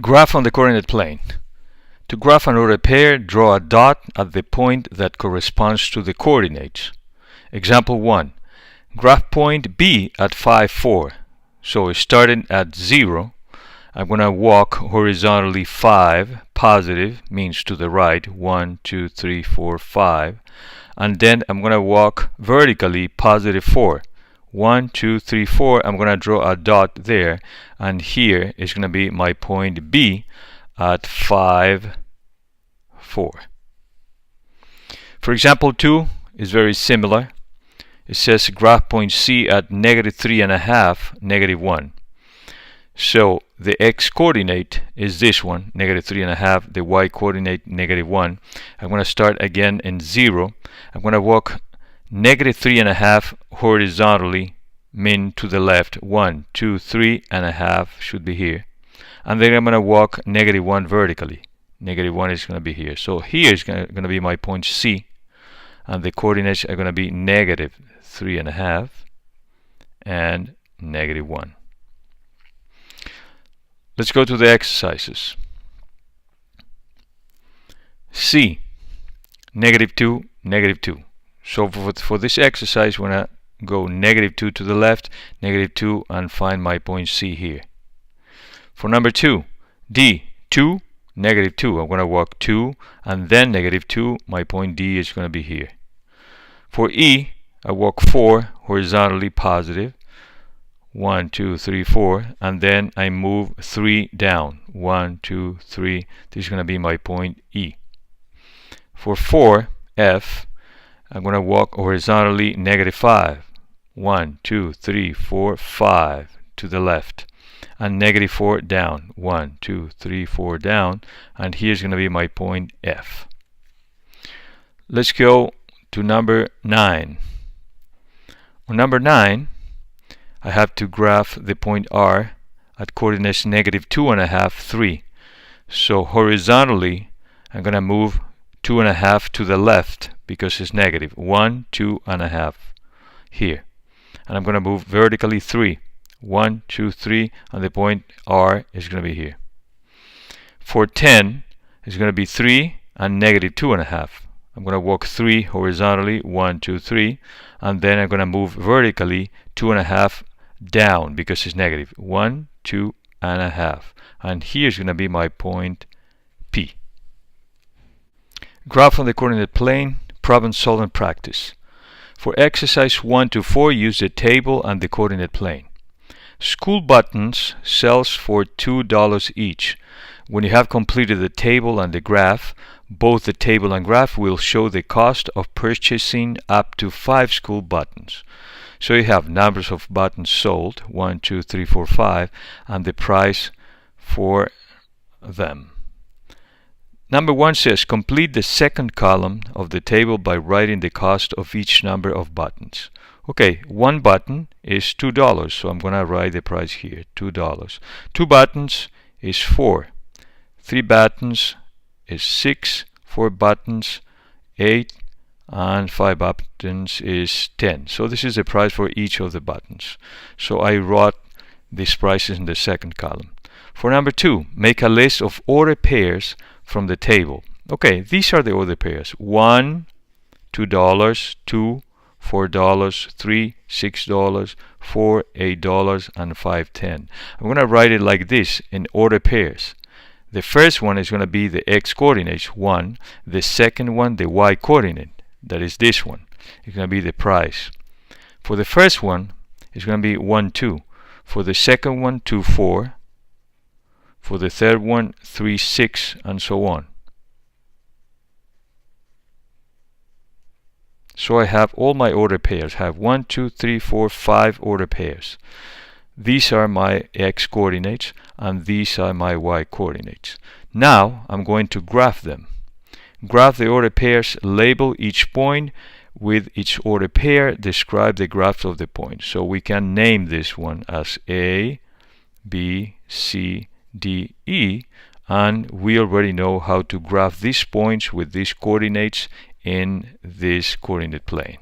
Graph on the coordinate plane. To graph an ordered pair, draw a dot at the point that corresponds to the coordinates. Example 1. Graph point B at 5, 4. So starting at 0, I'm going to walk horizontally 5, positive, means to the right, 1, 2, 3, 4, 5. And then I'm going to walk vertically positive 4. 1, 2, 3, 4. I'm going to draw a dot there, and here is going to be my point B at 5, 4. For example 2 is very similar. It says graph point C at -3.5, -1. So the x coordinate is this one, -3.5. The y coordinate, -1. I'm going to start again in 0. I'm going to walk -3.5 horizontally, min to the left. 1, 2, 3.5 should be here. And then I'm going to walk -1 vertically. -1 is going to be here. So here is going to be my point C. And the coordinates are going to be -3.5 and -1. Let's go to the exercises. C, -2, -2. So for this exercise, we're going to go -2 to the left, -2, and find my point C here. For number 2, D, 2, -2. I'm going to walk 2 and then -2. My point D is going to be here. For E, I walk 4 horizontally positive. 1, 2, 3, 4, and then I move 3 down. 1, 2, 3. This is going to be my point E. For 4, F, I'm going to walk horizontally -5. 1, 2, 3, 4, 5 to the left, and -4 down. 1, 2, 3, 4 down, and here's going to be my point F. Let's go to number 9. On number 9, I have to graph the point R at coordinates -2.5, 3. So horizontally, I'm going to move 2.5 to the left because it's negative. 1, 2.5 here. And I'm going to move vertically 3. 1, 2, 3, and the point R is going to be here. For 10, it's going to be 3 and -2.5. I'm going to walk 3 horizontally, 1, 2, 3, and then I'm going to move vertically 2.5 down because it's negative. 1, 2.5. And here's going to be my point P. Graph on the coordinate plane, problem solving practice. For exercise 1 to 4, use the table and the coordinate plane. School buttons sells for $2 each. When you have completed the table and the graph, both the table and graph will show the cost of purchasing up to 5 school buttons. So you have numbers of buttons sold, 1, 2, 3, 4, 5, and the price for them. Number 1 says complete the second column of the table by writing the cost of each number of buttons. Okay, 1 button is $2, so I'm going to write the price here, $2. 2 buttons is 4. 3 buttons is 6. 4 buttons, 8. And 5 buttons is 10. So this is the price for each of the buttons. So I wrote these prices in the second column. For number 2, make a list of order pairs from the table. Okay, these are the order pairs. 1, $2, 2, $4, 3, $6, 4, $8, and 5, 10. I'm going to write it like this in order pairs. The first one is going to be the x coordinates, 1. The second one, the y coordinate. That is this one. It's going to be the price. For the first one, it's going to be 1, 2. For the second one, 2, 4. For the third one, 3, 6, and so on. So I have all my order pairs. I have 1, 2, 3, 4, 5 order pairs. These are my x coordinates, and these are my y coordinates. Now I'm going to graph them. Graph the order pairs, label each point with each order pair, describe the graphs of the points. So we can name this one as A, B, C, D, E, and we already know how to graph these points with these coordinates in this coordinate plane.